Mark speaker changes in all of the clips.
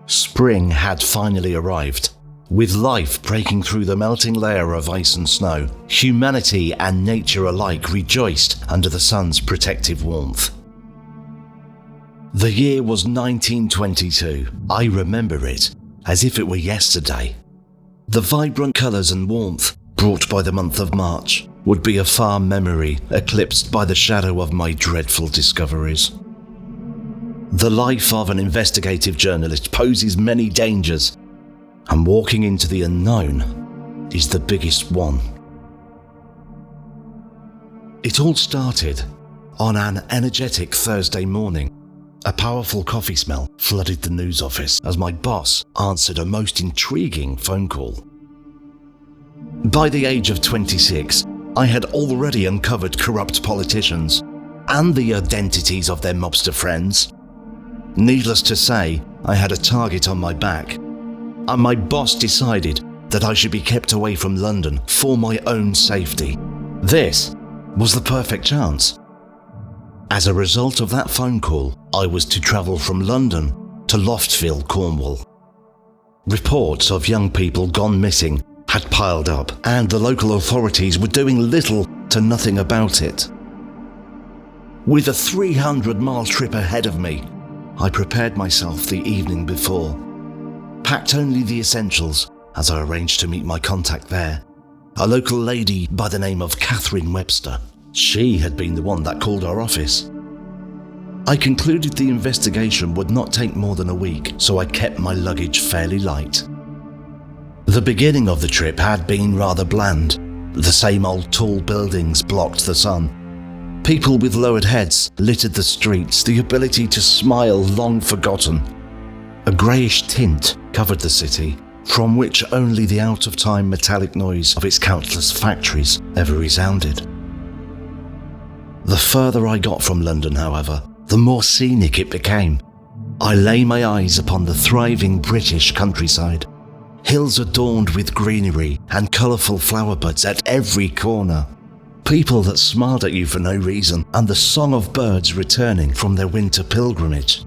Speaker 1: Spring had finally arrived. With life breaking through the melting layer of ice and snow, humanity and nature alike rejoiced under the sun's protective warmth. The year was 1922. I remember it as if it were yesterday. The vibrant colours and warmth brought by the month of March would be a far memory eclipsed by the shadow of my dreadful discoveries. The life of an investigative journalist poses many dangers, and walking into the unknown is the biggest one. It all started on an energetic Thursday morning. A powerful coffee smell flooded the news office as my boss answered a most intriguing phone call. By the age of 26, I had already uncovered corrupt politicians and the identities of their mobster friends. Needless to say, I had a target on my back, and my boss decided that I should be kept away from London for my own safety. This was the perfect chance. As a result of that phone call, I was to travel from London to Loftville, Cornwall. Reports of young people gone missing had piled up, and the local authorities were doing little to nothing about it. With a 300-mile trip ahead of me, I prepared myself the evening before. Packed only the essentials, as I arranged to meet my contact there, a local lady by the name of Catherine Webster. She had been the one that called our office. I concluded the investigation would not take more than a week, so I kept my luggage fairly light. The beginning of the trip had been rather bland. The same old tall buildings blocked the sun. People with lowered heads littered the streets, the ability to smile long forgotten. A greyish tint covered the city, from which only the out-of-time metallic noise of its countless factories ever resounded. The further I got from London, however, the more scenic it became. I lay my eyes upon the thriving British countryside. Hills adorned with greenery and colourful flower buds at every corner. People that smiled at you for no reason, and the song of birds returning from their winter pilgrimage.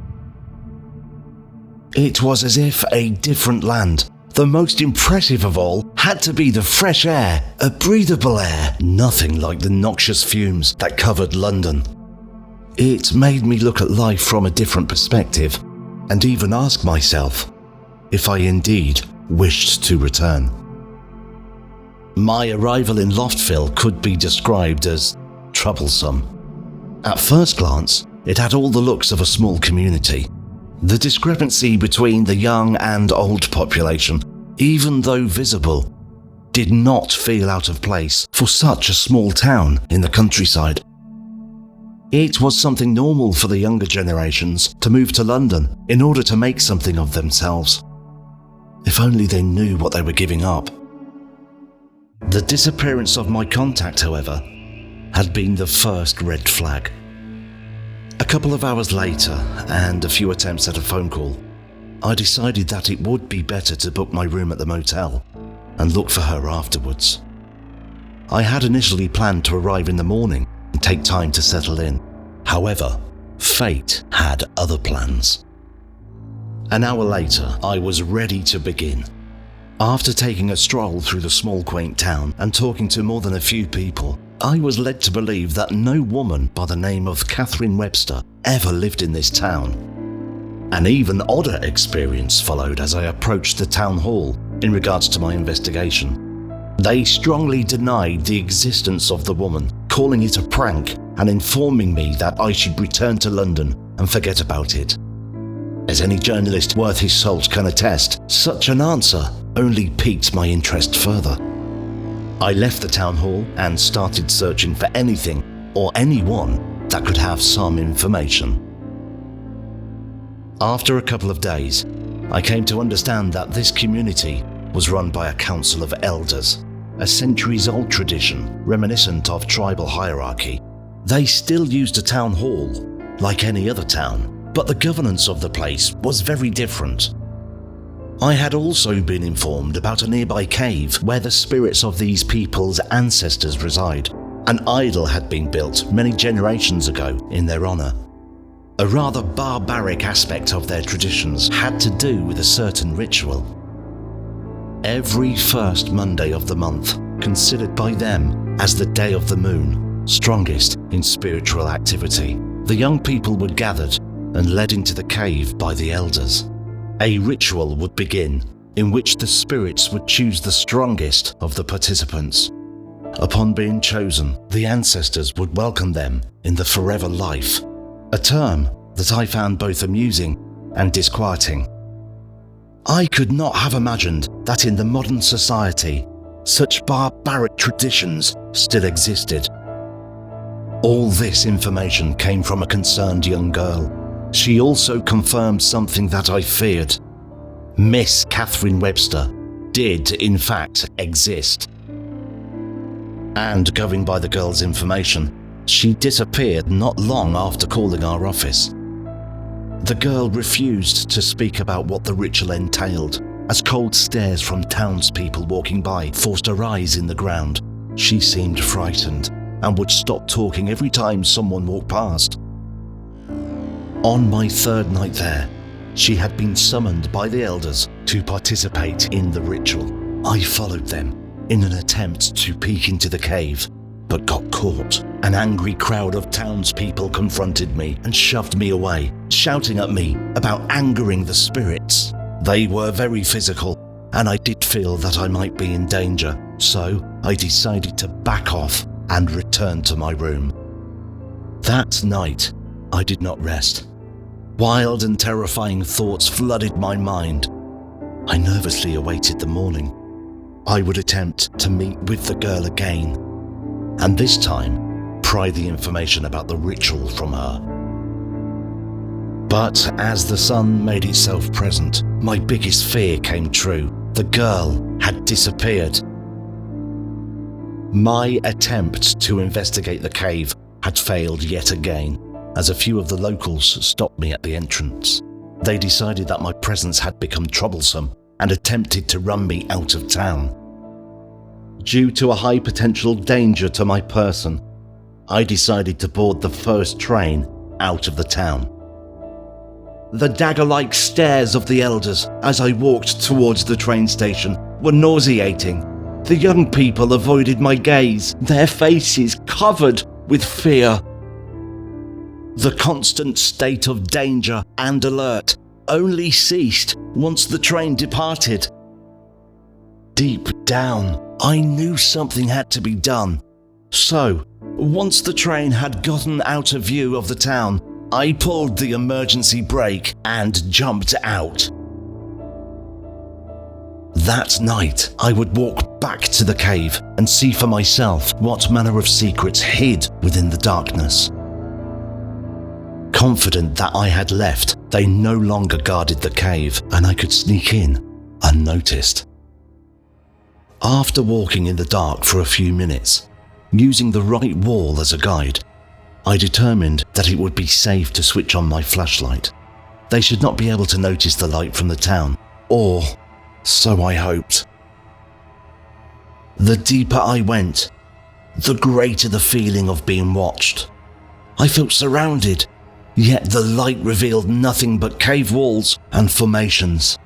Speaker 1: It was as if a different land. The most impressive of all had to be the fresh air, a breathable air, nothing like the noxious fumes that covered London. It made me look at life from a different perspective, and even ask myself if I indeed wished to return. My arrival in Loftville could be described as troublesome. At first glance, it had all the looks of a small community. The discrepancy between the young and old population, even though visible, did not feel out of place for such a small town in the countryside. It was something normal for the younger generations to move to London in order to make something of themselves. If only they knew what they were giving up. The disappearance of my contact, however, had been the first red flag. A couple of hours later, and a few attempts at a phone call, I decided that it would be better to book my room at the motel and look for her afterwards. I had initially planned to arrive in the morning and take time to settle in. However, fate had other plans. An hour later, I was ready to begin. After taking a stroll through the small quaint town and talking to more than a few people, I was led to believe that no woman by the name of Catherine Webster ever lived in this town. An even odder experience followed as I approached the town hall in regards to my investigation. They strongly denied the existence of the woman, calling it a prank and informing me that I should return to London and forget about it. As any journalist worth his salt can attest, such an answer only piqued my interest further. I left the town hall and started searching for anything or anyone that could have some information. After a couple of days, I came to understand that this community was run by a council of elders, a centuries-old tradition reminiscent of tribal hierarchy. They still used a town hall, like any other town, but the governance of the place was very different. I had also been informed about a nearby cave where the spirits of these people's ancestors reside. An idol had been built many generations ago in their honor. A rather barbaric aspect of their traditions had to do with a certain ritual. Every first Monday of the month, considered by them as the day of the moon, strongest in spiritual activity, the young people were gathered and led into the cave by the elders. A ritual would begin in which the spirits would choose the strongest of the participants. Upon being chosen, the ancestors would welcome them in the forever life, a term that I found both amusing and disquieting. I could not have imagined that in the modern society, such barbaric traditions still existed. All this information came from a concerned young girl. She also confirmed something that I feared. Miss Catherine Webster did, in fact, exist. And going by the girl's information, she disappeared not long after calling our office. The girl refused to speak about what the ritual entailed, as cold stares from townspeople walking by forced her eyes in the ground. She seemed frightened and would stop talking every time someone walked past. On my third night there, she had been summoned by the elders to participate in the ritual. I followed them in an attempt to peek into the cave, but got caught. An angry crowd of townspeople confronted me and shoved me away, shouting at me about angering the spirits. They were very physical, and I did feel that I might be in danger, so I decided to back off and return to my room. That night, I did not rest. Wild and terrifying thoughts flooded my mind. I nervously awaited the morning. I would attempt to meet with the girl again, and this time pry the information about the ritual from her. But as the sun made itself present, my biggest fear came true. The girl had disappeared. My attempt to investigate the cave had failed yet again, as a few of the locals stopped me at the entrance. They decided that my presence had become troublesome and attempted to run me out of town. Due to a high potential danger to my person, I decided to board the first train out of the town. The dagger-like stares of the elders as I walked towards the train station were nauseating. The young people avoided my gaze, their faces covered with fear. The constant state of danger and alert only ceased once the train departed. Deep down, I knew something had to be done. So, once the train had gotten out of view of the town, I pulled the emergency brake and jumped out. That night, I would walk back to the cave and see for myself what manner of secrets hid within the darkness. Confident that I had left, they no longer guarded the cave, and I could sneak in unnoticed. After walking in the dark for a few minutes, using the right wall as a guide, I determined that it would be safe to switch on my flashlight. They should not be able to notice the light from the town, or so I hoped. The deeper I went, the greater the feeling of being watched. I felt surrounded, yet the light revealed nothing but cave walls and formations.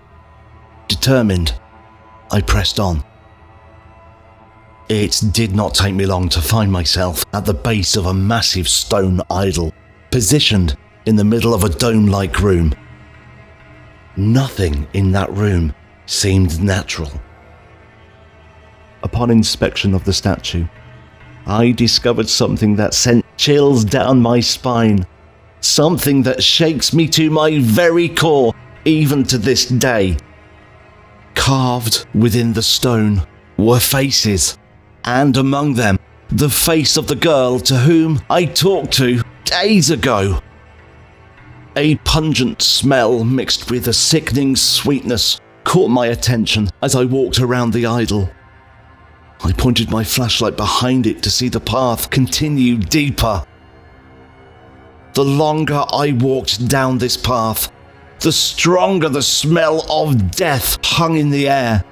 Speaker 1: Determined, I pressed on. It did not take me long to find myself at the base of a massive stone idol, positioned in the middle of a dome-like room. Nothing in that room seemed natural. Upon inspection of the statue, I discovered something that sent chills down my spine, something that shakes me to my very core, even to this day. Carved within the stone were faces, and among them, the face of the girl to whom I talked to days ago. A pungent smell mixed with a sickening sweetness caught my attention as I walked around the idol. I pointed my flashlight behind it to see the path continue deeper. The longer I walked down this path, the stronger the smell of death hung in the air.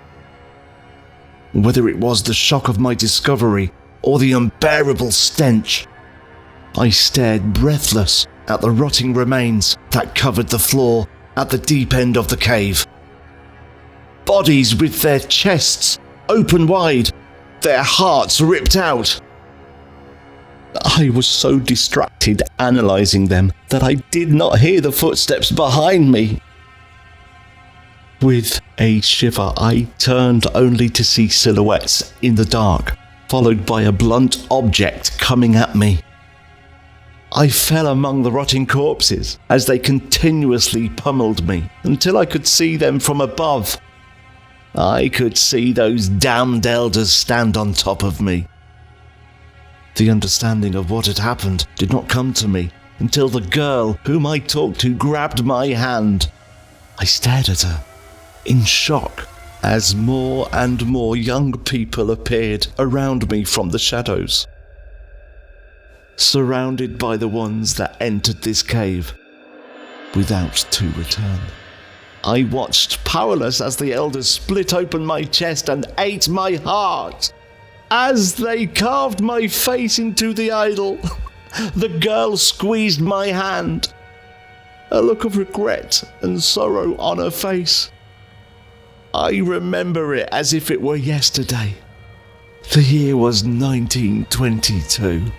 Speaker 1: Whether it was the shock of my discovery or the unbearable stench, I stared breathless at the rotting remains that covered the floor at the deep end of the cave. Bodies with their chests open wide, their hearts ripped out. I was so distracted analysing them that I did not hear the footsteps behind me. With a shiver, I turned only to see silhouettes in the dark, followed by a blunt object coming at me. I fell among the rotting corpses as they continuously pummeled me until I could see them from above. I could see those damned elders stand on top of me. The understanding of what had happened did not come to me until the girl whom I talked to grabbed my hand. I stared at her, in shock, as more and more young people appeared around me from the shadows. Surrounded by the ones that entered this cave, without to return. I watched powerless as the elders split open my chest and ate my heart. As they carved my face into the idol, the girl squeezed my hand, a look of regret and sorrow on her face. I remember it as if it were yesterday. The year was 1922.